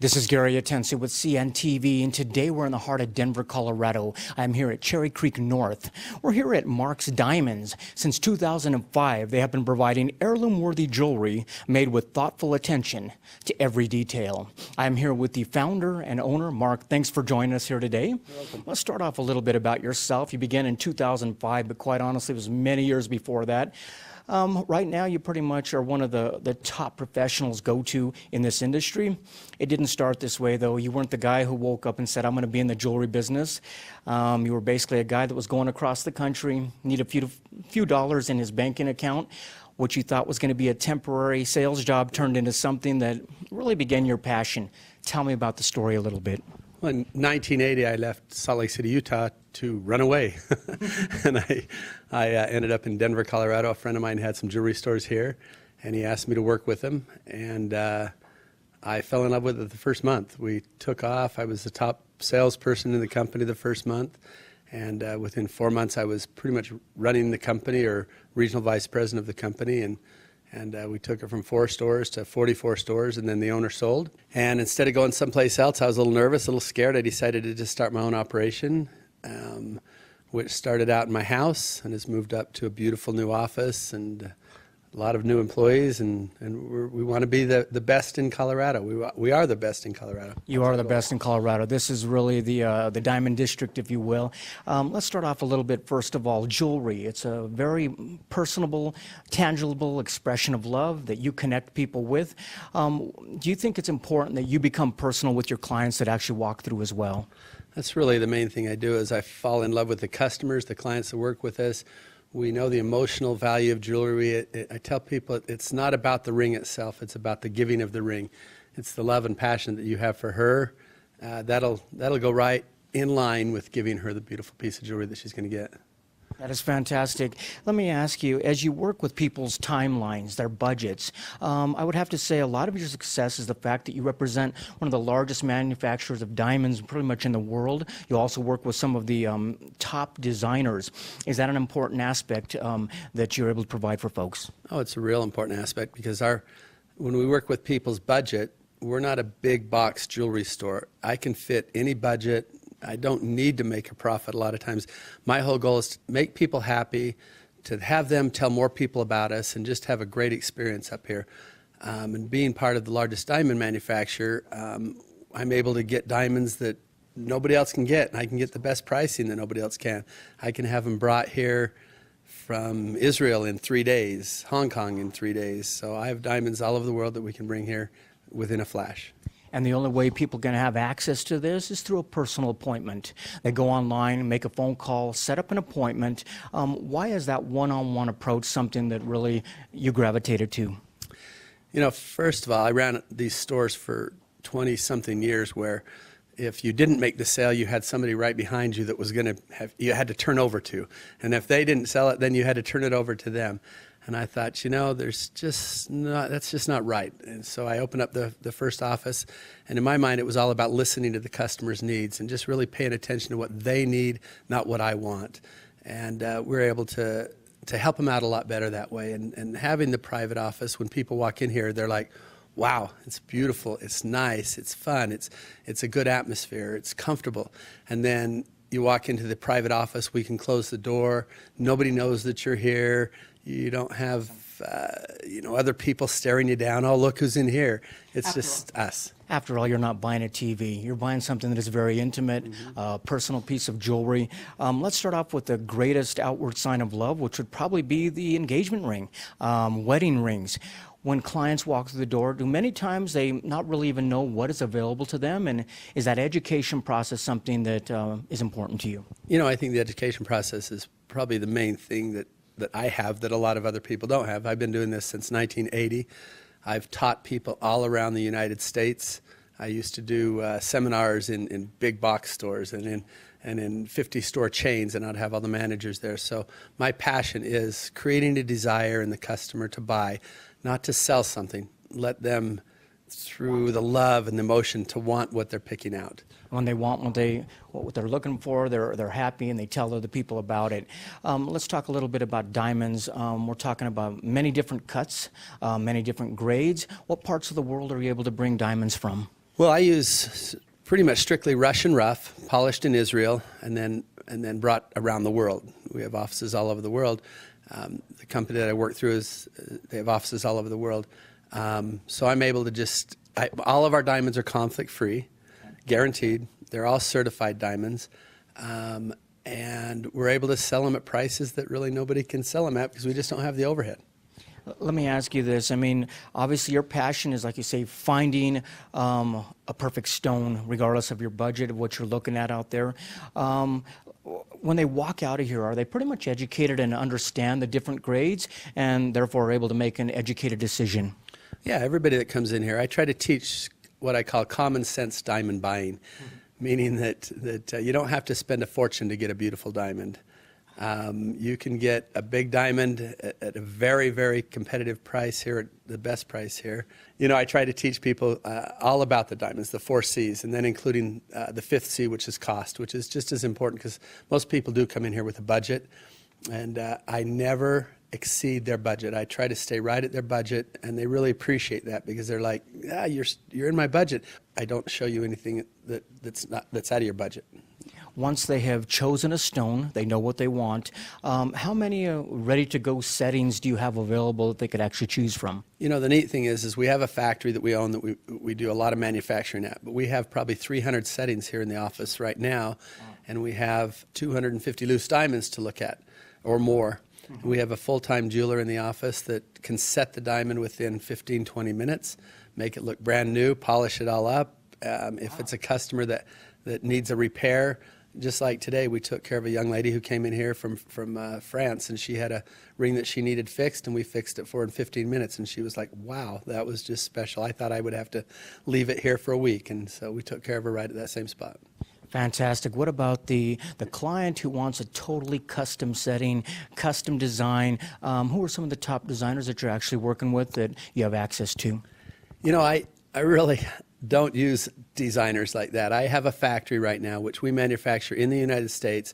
This is Gary Atencio with CNTV, and today we're in the heart of Denver, Colorado. I'm here at Cherry Creek North. We're here at Mark's Diamonds. Since 2005, they have been providing heirloom-worthy jewelry made with thoughtful attention to every detail. I'm here with the founder and owner, Mark. Thanks for joining us here today. You're welcome. Let's start off a little bit about yourself. You began in 2005, but quite honestly, it was many years before that. Right now, you pretty much are one of the top professionals go-to in this industry. It didn't start this way, though. You weren't the guy who woke up and said, I'm going to be in the jewelry business. You were basically a guy that was going across the country, need a few dollars in his banking account. What you thought was going to be a temporary sales job turned into something that really began your passion. Tell me about the story a little bit. Well, in 1980, I left Salt Lake City, Utah to run away. And I ended up in Denver, Colorado. A friend of mine had some jewelry stores here, and he asked me to work with him. And I fell in love with it the first month. We took off. I was the top salesperson in the company the first month. And within 4 months, I was pretty much running the company or regional vice president of the company. And we took it from 4 stores to 44 stores, and then the owner sold. And instead of going someplace else, I was a little nervous, a little scared. I decided to just start my own operation, which started out in my house and has moved up to a beautiful new office and a lot of new employees, and we want to be the best in Colorado. We are the best in Colorado. You are the best in Colorado. This is really the Diamond District, if you will. Let's start off a little bit, first of all, jewelry. It's a very personable, tangible expression of love that you connect people with. Do you think it's important that you become personal with your clients that actually walk through as well? That's really the main thing I do, is I fall in love with the customers, the clients that work with us. We know the emotional value of jewelry. I tell people it's not about the ring itself, it's about the giving of the ring. It's the love and passion that you have for her. That'll go right in line with giving her the beautiful piece of jewelry that she's going to get. That is fantastic. Let me ask you, as you work with people's timelines, their budgets, I would have to say a lot of your success is the fact that you represent one of the largest manufacturers of diamonds pretty much in the world. You also work with some of the top designers. Is that an important aspect that you're able to provide for folks? Oh, it's a real important aspect, because when we work with people's budget, we're not a big box jewelry store. I can fit any budget. I don't need to make a profit a lot of times. My whole goal is to make people happy, to have them tell more people about us, and just have a great experience up here. And being part of the largest diamond manufacturer, I'm able to get diamonds that nobody else can get, and I can get the best pricing that nobody else can. I can have them brought here from Israel in 3 days, Hong Kong in 3 days. So I have diamonds all over the world that we can bring here within a flash. And the only way people can have access to this is through a personal appointment. They go online, make a phone call, set up an appointment. Why is that one-on-one approach something that really you gravitated to? You know, first of all, I ran these stores for 20-something years where if you didn't make the sale, you had somebody right behind you that was going to you had to turn over to. And if they didn't sell it, then you had to turn it over to them. And I thought, you know, that's just not right. And so I opened up the first office, and in my mind, it was all about listening to the customer's needs and just really paying attention to what they need, not what I want. And we're able to help them out a lot better that way. And having the private office, when people walk in here, they're like, wow, it's beautiful, it's nice, it's fun, it's a good atmosphere, it's comfortable. And then you walk into the private office, we can close the door, nobody knows that you're here. You don't have, other people staring you down. Oh, look who's in here. It's just us. After all, you're not buying a TV. You're buying something that is very intimate, personal piece of jewelry. Let's start off with the greatest outward sign of love, which would probably be the engagement ring, wedding rings. When clients walk through the door, do many times they not really even know what is available to them? And is that education process something that is important to you? You know, I think the education process is probably the main thing that I have that a lot of other people don't have. I've been doing this since 1980. I've taught people all around the United States. I used to do seminars in big box stores and in 50-store chains, and I'd have all the managers there. So my passion is creating a desire in the customer to buy, not to sell something. Let them, through the love and the emotion, to want what they're picking out. When they want what they're looking for, they're happy, and they tell other people about it. Let's talk a little bit about diamonds. We're talking about many different cuts, many different grades. What parts of the world are you able to bring diamonds from? Well, I use pretty much strictly Russian rough, polished in Israel, and then brought around the world. We have offices all over the world. The company that I work through they have offices all over the world. So I'm able to all of our diamonds are conflict-free, guaranteed. They're all certified diamonds. And we're able to sell them at prices that really nobody can sell them at because we just don't have the overhead. Let me ask you this. I mean, obviously your passion is, like you say, finding a perfect stone, regardless of your budget, of what you're looking at out there. When they walk out of here, are they pretty much educated and understand the different grades and therefore are able to make an educated decision? Yeah, everybody that comes in here, I try to teach what I call common sense diamond buying, meaning that you don't have to spend a fortune to get a beautiful diamond. You can get a big diamond at a very, very competitive price here, at the best price here. You know, I try to teach people all about the diamonds, the 4 C's, and then including the 5th C, which is cost, which is just as important because most people do come in here with a budget, and I never exceed their budget. I try to stay right at their budget, and they really appreciate that because they're like, "Yeah, you're in my budget." I don't show you anything that's out of your budget. Once they have chosen a stone, they know what they want. How many ready-to-go settings do you have available that they could actually choose from? You know, the neat thing is we have a factory that we own that we do a lot of manufacturing at, but we have probably 300 settings here in the office right now, and we have 250 loose diamonds to look at or more. We have a full-time jeweler in the office that can set the diamond within 15, 20 minutes, make it look brand new, polish it all up. If it's a customer that needs a repair, just like today, we took care of a young lady who came in here from France, and she had a ring that she needed fixed, and we fixed it for her in 15 minutes, and she was like, "Wow, that was just special. I thought I would have to leave it here for a week," and so we took care of her right at that same spot. Fantastic. What about the client who wants a totally custom setting, custom design? Who are some of the top designers that you're actually working with that you have access to? You know, I really don't use designers like that. I have a factory right now, which we manufacture in the United States.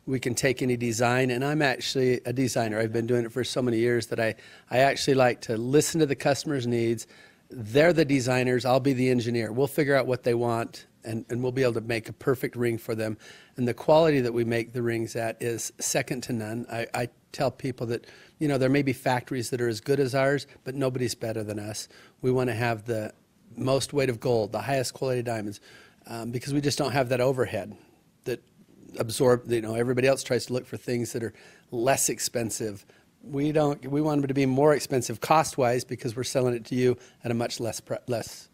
We can take any design, and I'm actually a designer. I've been doing it for so many years that I actually like to listen to the customer's needs. They're the designers. I'll be the engineer. We'll figure out what they want, and we'll be able to make a perfect ring for them. And the quality that we make the rings at is second to none. I tell people that, you know, there may be factories that are as good as ours, but nobody's better than us. We want to have the most weight of gold, the highest quality diamonds, because we just don't have that overhead that absorb, you know, everybody else tries to look for things that are less expensive. We don't. We want them to be more expensive cost-wise because we're selling it to you at a much less price.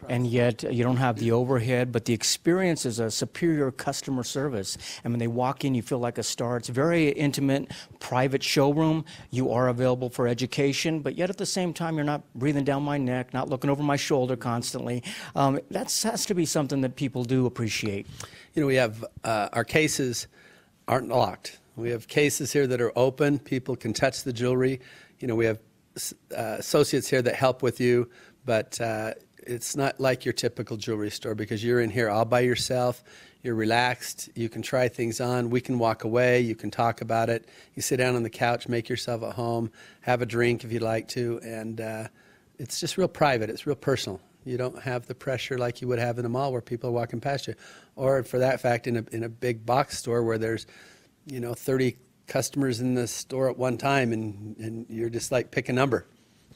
And yet you don't have the overhead, but the experience is a superior customer service. And when they walk in, you feel like a star. It's a very intimate, private showroom. You are available for education, but yet at the same time, you're not breathing down my neck, not looking over my shoulder constantly. That has to be something that people do appreciate. You know, we have our cases aren't locked. We have cases here that are open. People can touch the jewelry. You know, we have associates here that help with you, but it's not like your typical jewelry store because you're in here all by yourself. You're relaxed. You can try things on. We can walk away. You can talk about it. You sit down on the couch, make yourself at home, have a drink if you'd like to, and it's just real private. It's real personal. You don't have the pressure like you would have in a mall where people are walking past you, or for that fact, in a big box store where there's, you know, 30 customers in the store at one time, and you're just like pick a number.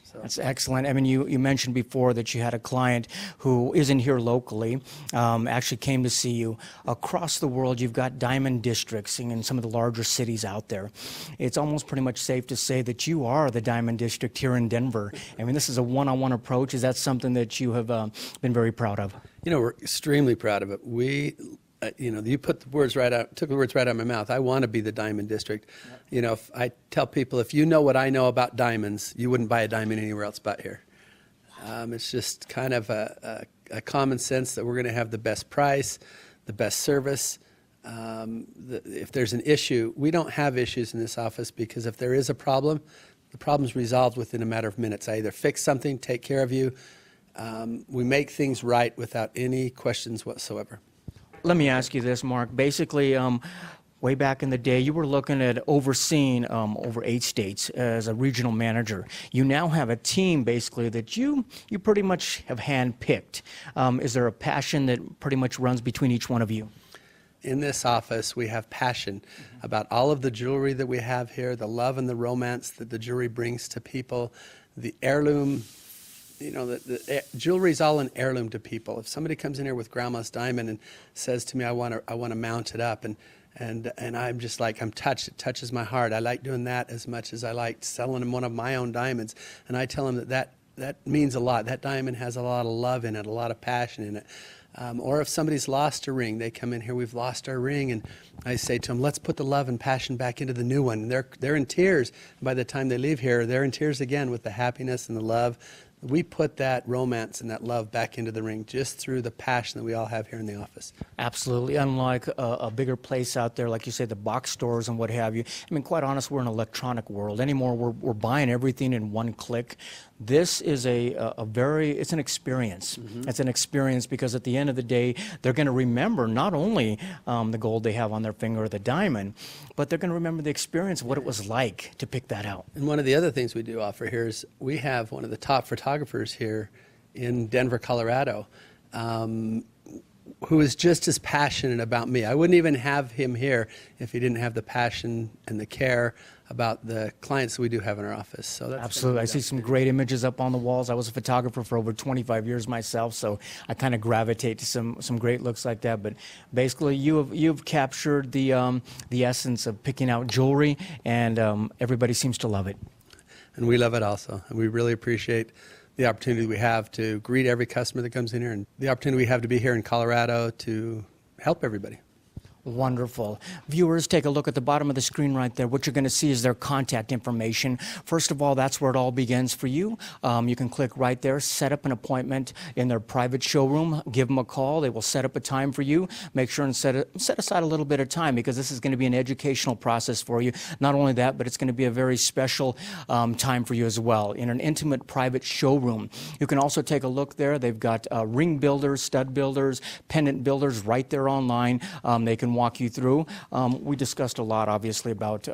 So. That's excellent. I mean, you mentioned before that you had a client who isn't here locally, actually came to see you. Across the world, you've got diamond districts in some of the larger cities out there. It's almost pretty much safe to say that you are the diamond district here in Denver. I mean, this is a one-on-one approach. Is that something that you have been very proud of? You know, we're extremely proud of it. We you know, you put the words right out, took the words right out of my mouth. I want to be the diamond district. Yep. You know, if I tell people, if you know what I know about diamonds, you wouldn't buy a diamond anywhere else but here. It's just kind of a common sense that we're going to have the best price, the best service. If there's an issue, we don't have issues in this office because if there is a problem, the problem's resolved within a matter of minutes. I either fix something, take care of you. We make things right without any questions whatsoever. Let me ask you this, Mark. Basically, way back in the day, you were looking at overseeing over 8 states as a regional manager. You now have a team basically that you pretty much have handpicked. Is there a passion that pretty much runs between each one of you? In this office, we have passion about all of the jewelry that we have here, the love and the romance that the jewelry brings to people, the heirloom. You know, the jewelry is all an heirloom to people. If somebody comes in here with grandma's diamond and says to me, I want to mount it up, and I'm just like, I'm touched. It touches my heart. I like doing that as much as I like selling them one of my own diamonds. And I tell them that means a lot. That diamond has a lot of love in it, a lot of passion in it. Or if somebody's lost a ring, they come in here, we've lost our ring, and I say to them, let's put the love and passion back into the new one. And they're in tears. By the time they leave here, they're in tears again with the happiness and the love. We put that romance and that love back into the ring just through the passion that we all have here in the office. Absolutely. Unlike a bigger place out there, like you say, the box stores and what have you. I mean, quite honest, we're in an electronic world. Anymore, we're buying everything in one click. This is it's an experience. Mm-hmm. It's an experience because at the end of the day, they're going to remember not only the gold they have on their finger or the diamond, but they're going to remember the experience of what it was like to pick that out. And one of the other things we do offer here is we have one of the top photographers here in Denver, Colorado, who is just as passionate about me. I wouldn't even have him here if he didn't have the passion and the care about the clients we do have in our office. So that's absolutely. I see some great images up on the walls. I was a photographer for over 25 years myself, so I kind of gravitate to some great looks like that. But basically, you've captured the essence of picking out jewelry, and everybody seems to love it. And we love it also, and we really appreciate the opportunity we have to greet every customer that comes in here, and the opportunity we have to be here in Colorado to help everybody. Wonderful. Viewers, take a look at the bottom of the screen right there. What you're going to see is their contact information. First of all, that's where it all begins for you. You can click right there, set up an appointment in their private showroom, give them a call. They will set up a time for you. Make sure and set aside a little bit of time because this is going to be an educational process for you. Not only that, but it's going to be a very special time for you as well in an intimate private showroom. You can also take a look there. They've got ring builders, stud builders, pendant builders right there online. They can walk you through. We discussed a lot, obviously, about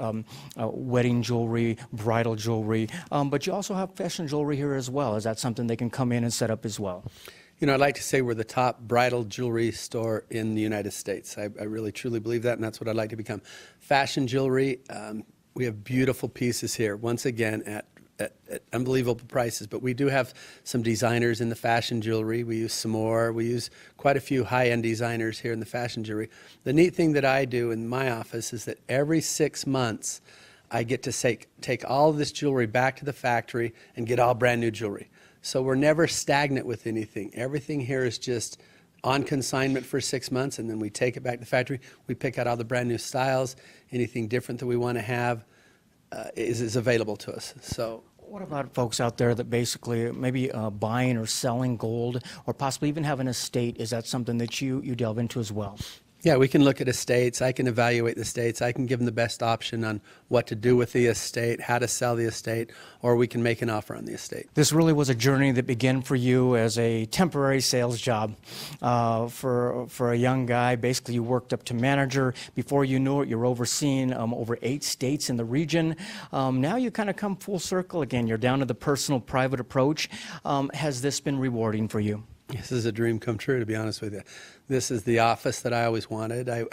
wedding jewelry, bridal jewelry, but you also have fashion jewelry here as well. Is that something they can come in and set up as well? You know, I'd like to say we're the top bridal jewelry store in the United States. I really, truly believe that, and that's what I'd like to become. Fashion jewelry, we have beautiful pieces here, once again, at unbelievable prices, but we do have some designers in the fashion jewelry. We use some more. We use quite a few high-end designers here in the fashion jewelry. The neat thing that I do in my office is that every 6 months I get to take all of this jewelry back to the factory and get all brand new jewelry. So we're never stagnant with anything. Everything here is just on consignment for 6 months, and then we take it back to the factory. We pick out all the brand new styles. Anything different that we want to have is available to us. So. What about folks out there that basically maybe buying or selling gold or possibly even have an estate? Is that something that you delve into as well? Yeah, we can look at estates. I can evaluate the estates. I can give them the best option on what to do with the estate, how to sell the estate, or we can make an offer on the estate. This really was a journey that began for you as a temporary sales job. For a young guy, basically you worked up to manager. Before you knew it, you're overseeing over 8 states in the region. Now you kind of come full circle again. You're down to the personal, private approach. Has this been rewarding for you? This is a dream come true, to be honest with you. This is the office that I always wanted. I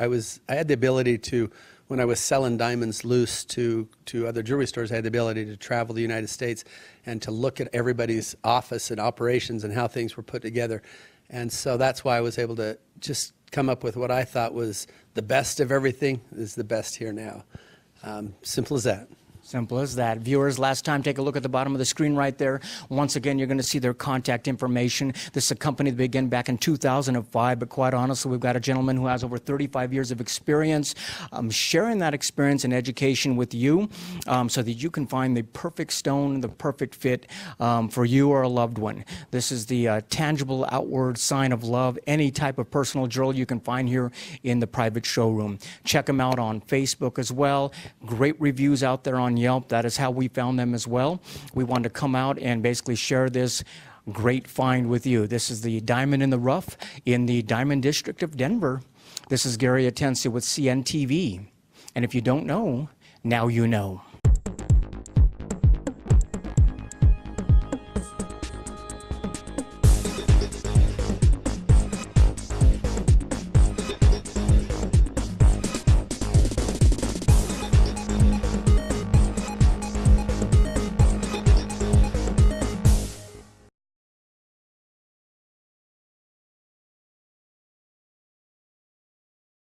had the ability to, when I was selling diamonds loose to other jewelry stores, I had the ability to travel the United States and to look at everybody's office and operations and how things were put together. And so that's why I was able to just come up with what I thought was the best of everything is the best here now. Simple as that. Simple as that. Viewers, last time, take a look at the bottom of the screen right there. Once again, you're going to see their contact information. This is a company that began back in 2005, but quite honestly, we've got a gentleman who has over 35 years of experience, sharing that experience and education with you so that you can find the perfect stone, the perfect fit for you or a loved one. This is the tangible outward sign of love, any type of personal jewelry you can find here in the private showroom. Check them out on Facebook as well. Great reviews out there on Yelp. That is how we found them as well. We wanted to come out and basically share this great find with you. This is the Diamond in the Rough in the Diamond District of Denver. This is Gary Atencio with CNTV. And if you don't know, now you know.